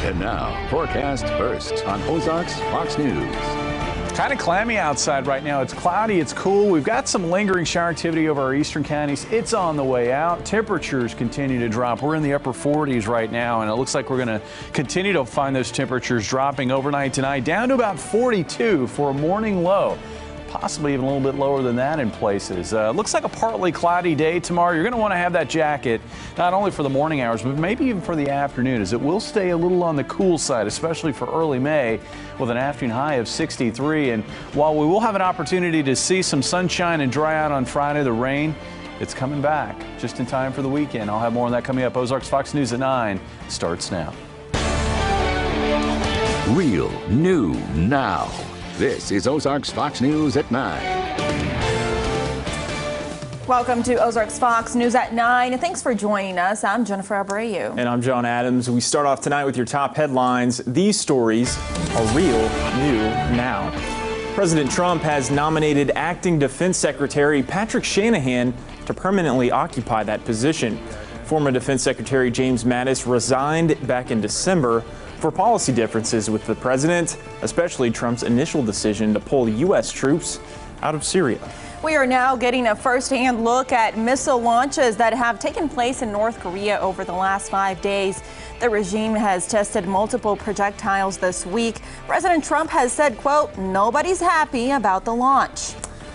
And now, forecast first on Ozarks Fox News. Kind of clammy outside right now. It's cloudy, it's cool. We've got some lingering shower activity over our eastern counties. It's on the way out. Temperatures continue to drop. We're in the upper 40s right now, and it looks like we're going to continue to find those temperatures dropping overnight tonight down to about 42 for a morning low. Possibly even a little bit lower than that in places. Looks like a partly cloudy day tomorrow. You're going to want to have that jacket, not only for the morning hours, but maybe even for the afternoon, as it will stay a little on the cool side, especially for early May, with an afternoon high of 63. And while we will have an opportunity to see some sunshine and dry out on Friday, the rain, it's coming back just in time for the weekend. I'll have more on that coming up. Ozarks Fox News at 9 starts now. Real new now. This is Ozarks Fox News at 9. Welcome to Ozarks Fox News at 9. Thanks for joining us. I'm Jennifer Abreu. And I'm John Adams. We start off tonight with your top headlines. These stories are real new now. President Trump has nominated Acting Defense Secretary Patrick Shanahan to permanently occupy that position. Former Defense Secretary James Mattis resigned back in December for policy differences with the president, especially Trump's initial decision to pull U.S. troops out of Syria. We are now getting a first-hand look at missile launches that have taken place in North Korea over the last 5 days. The regime has tested multiple projectiles this week. President Trump has said, quote, nobody's happy about the launch.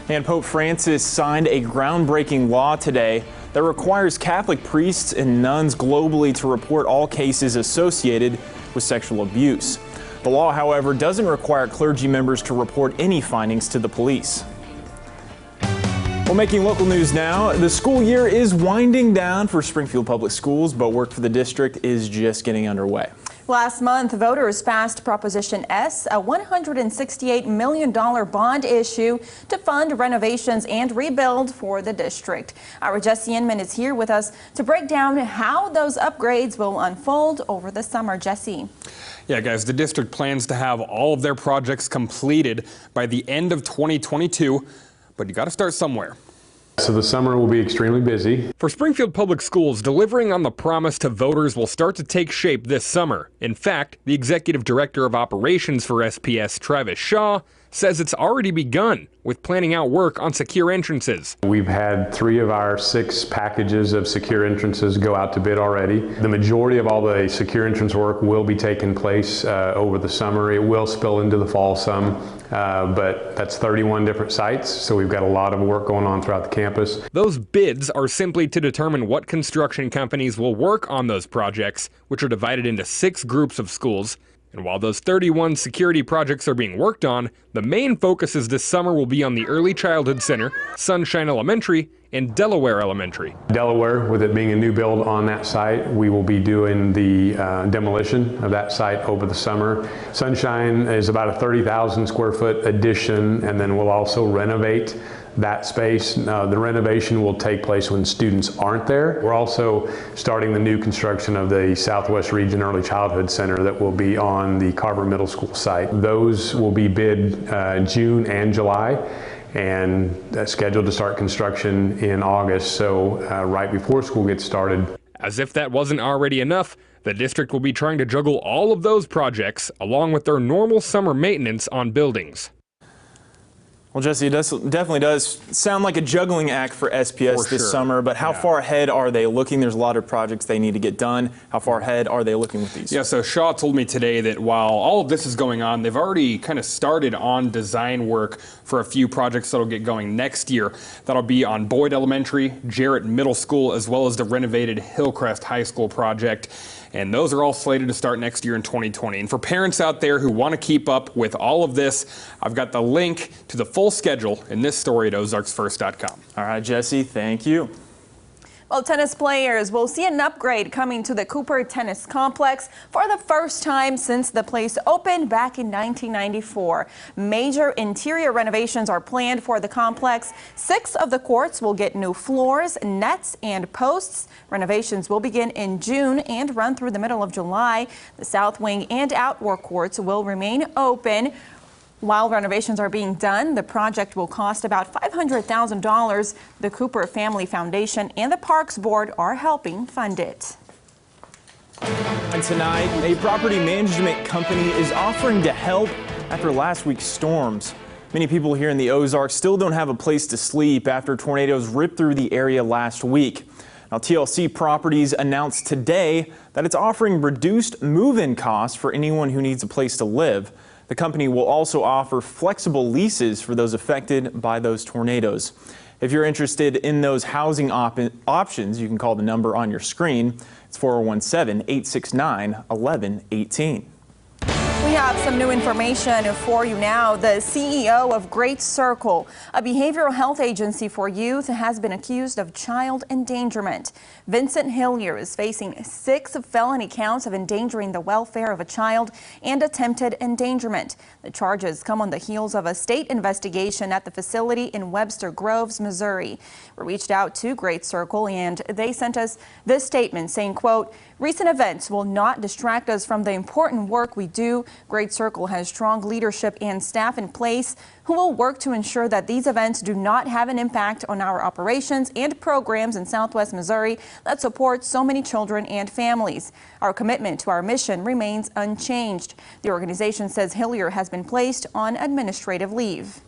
And Pope Francis signed a groundbreaking law today that requires Catholic priests and nuns globally to report all cases associated with sexual abuse. The law, however, doesn't require clergy members to report any findings to the police. Well, making local news now, the school year is winding down for Springfield Public Schools, but work for the district is just getting underway. Last month, voters passed Proposition S, a $168 million bond issue to fund renovations and rebuild for the district. Our Jesse Inman is here with us to break down how those upgrades will unfold over the summer. Jesse. Yeah, guys, the district plans to have all of their projects completed by the end of 2022, but you got to start somewhere. So the summer will be extremely busy. For Springfield Public Schools, delivering on the promise to voters will start to take shape this summer. In fact, the executive director of operations for SPS, Travis Shaw, says it's already begun with planning out work on secure entrances. We've had 3 of our 6 packages of secure entrances go out to bid already. The majority of all the secure entrance work will be taking place over the summer. It will spill into the fall some, but that's 31 different sites, so we've got a lot of work going on throughout the campus. Those bids are simply to determine what construction companies will work on those projects, which are divided into 6 groups of schools. And while those 31 security projects are being worked on, the main focuses this summer will be on the Early Childhood Center, Sunshine Elementary, and Delaware Elementary. Delaware, with it being a new build on that site, we will be doing the demolition of that site over the summer. Sunshine is about a 30,000 square foot addition, and then we'll also renovate that space. The renovation will take place when students aren't there. We're also starting the new construction of the Southwest Region Early Childhood Center that will be on the Carver Middle School site. Those will be bid June and July, and scheduled to start construction in August, so right before school gets started. As if that wasn't already enough, the district will be trying to juggle all of those projects along with their normal summer maintenance on buildings. Well, Jesse, it definitely does sound like a juggling act for SPS this summer, but how far ahead are they looking? There's a lot of projects they need to get done. How far ahead are they looking with these? Yeah, so Shaw told me today that while all of this is going on, they've already kind of started on design work for a few projects that'll get going next year. That'll be on Boyd Elementary, Jarrett Middle School, as well as the renovated Hillcrest High School project. And those are all slated to start next year in 2020. And for parents out there who want to keep up with all of this, I've got the link to the full schedule in this story at ozarksfirst.com. All right, Jesse, thank you. Well, tennis players will see an upgrade coming to the Cooper Tennis Complex for the first time since the place opened back in 1994. Major interior renovations are planned for the complex. 6 of the courts will get new floors, nets, and posts. Renovations will begin in June and run through the middle of July. The south wing and outdoor courts will remain open. While renovations are being done, the project will cost about $500,000. The Cooper Family Foundation and the Parks Board are helping fund it. And tonight, a property management company is offering to help after last week's storms. Many people here in the Ozarks still don't have a place to sleep after tornadoes ripped through the area last week. Now, TLC Properties announced today that it's offering reduced move-in costs for anyone who needs a place to live. The company will also offer flexible leases for those affected by those tornadoes. If you're interested in those housing options, you can call the number on your screen. It's 417-869-1118. We have some new information for you now. The CEO of Great Circle, a behavioral health agency for youth, has been accused of child endangerment. Vincent Hillier is facing 6 felony counts of endangering the welfare of a child and attempted endangerment. The charges come on the heels of a state investigation at the facility in Webster Groves, Missouri. We reached out to Great Circle and they sent us this statement saying, quote, "Recent events will not distract us from the important work we do. Great Circle has strong leadership and staff in place who will work to ensure that these events do not have an impact on our operations and programs in Southwest Missouri that support so many children and families. Our commitment to our mission remains unchanged." The organization says Hillier has been placed on administrative leave.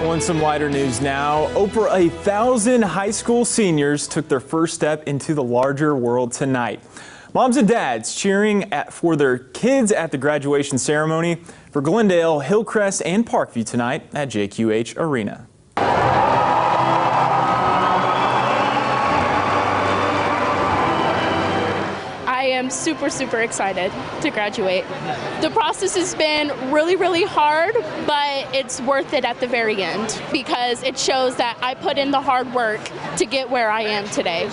On some lighter news now, over 1,000 high school seniors took their first step into the larger world tonight. Moms and dads cheering for their kids at the graduation ceremony for Glendale, Hillcrest, and Parkview tonight at JQH Arena. I am super excited to graduate. The process has been really hard, but it's worth it at the very end because it shows that I put in the hard work to get where I am today.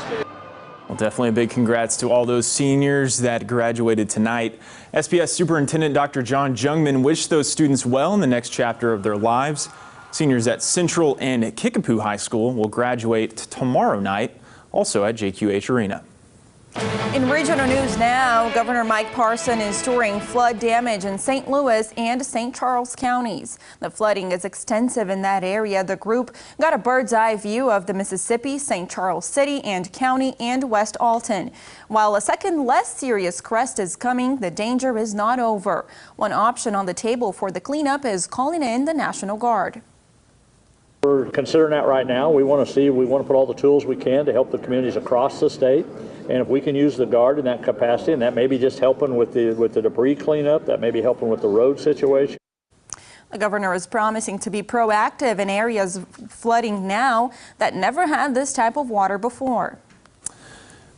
Well, definitely a big congrats to all those seniors that graduated tonight. SPS Superintendent Dr. John Jungman wished those students well in the next chapter of their lives. Seniors at Central and Kickapoo High School will graduate tomorrow night, also at JQH Arena. In regional news now, Governor Mike Parson is touring flood damage in St. Louis and St. Charles counties. The flooding is extensive in that area. The group got a bird's eye view of the Mississippi, St. Charles City and County, and West Alton. While a second less serious crest is coming, the danger is not over. One option on the table for the cleanup is calling in the National Guard. We're considering that right now. We want to put all the tools we can to help the communities across the state. And if we can use the Guard in that capacity, and that may be just helping with the debris cleanup, that may be helping with the road situation. The governor is promising to be proactive in areas flooding now that never had this type of water before.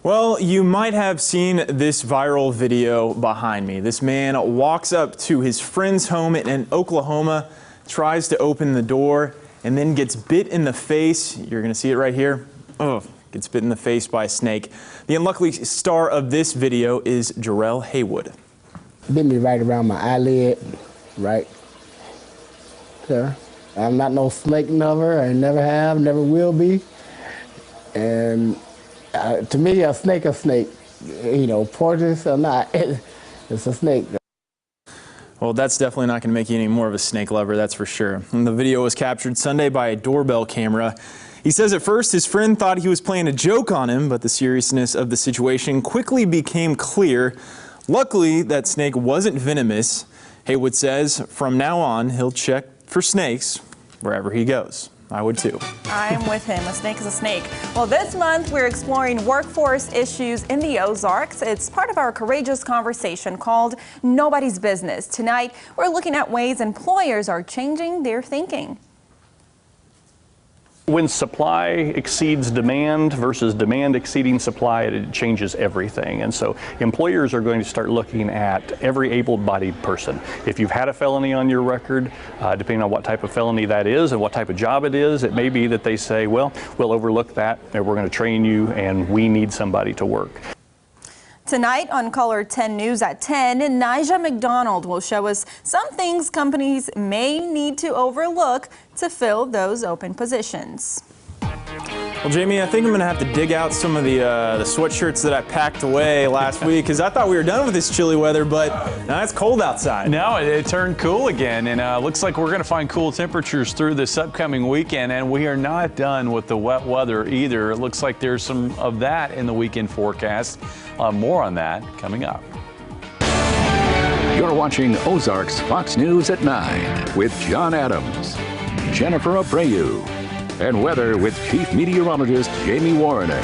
Well, you might have seen this viral video behind me. This man walks up to his friend's home in Oklahoma, tries to open the door, and then gets bit in the face. You're going to see it right here. Oh, gets bit in the face by a snake. The unlucky star of this video is Jarrell Haywood. Bit me right around my eyelid, right there. I'm not no snake lover. I never have, never will be. And to me, a snake, you know, poisonous or not, it's a snake. Well, that's definitely not going to make you any more of a snake lover, that's for sure. And the video was captured Sunday by a doorbell camera. He says at first his friend thought he was playing a joke on him, but the seriousness of the situation quickly became clear. Luckily, that snake wasn't venomous. Haywood says from now on, he'll check for snakes wherever he goes. I would too. I'm with him. A snake is a snake. Well, this month we're exploring workforce issues in the Ozarks. It's part of our courageous conversation called Nobody's Business. Tonight, we're looking at ways employers are changing their thinking. When supply exceeds demand versus demand exceeding supply, it changes everything. And so employers are going to start looking at every able-bodied person. If you've had a felony on your record, depending on what type of felony that is and what type of job it is, it may be that they say, well, we'll overlook that and we're going to train you and we need somebody to work. Tonight on Color 10 News at 10, Nija McDonald will show us some things companies may need to overlook to fill those open positions. Well, Jamie, I think I'm going to have to dig out some of the sweatshirts that I packed away last week because I thought we were done with this chilly weather, but now it's cold outside. No, it turned cool again, and looks like we're going to find cool temperatures through this upcoming weekend, and we are not done with the wet weather either. It looks like there's some of that in the weekend forecast. More on that coming up. You're watching Ozarks Fox News at 9 with John Adams, Jennifer Abreu, and weather with Chief Meteorologist Jamie Warner.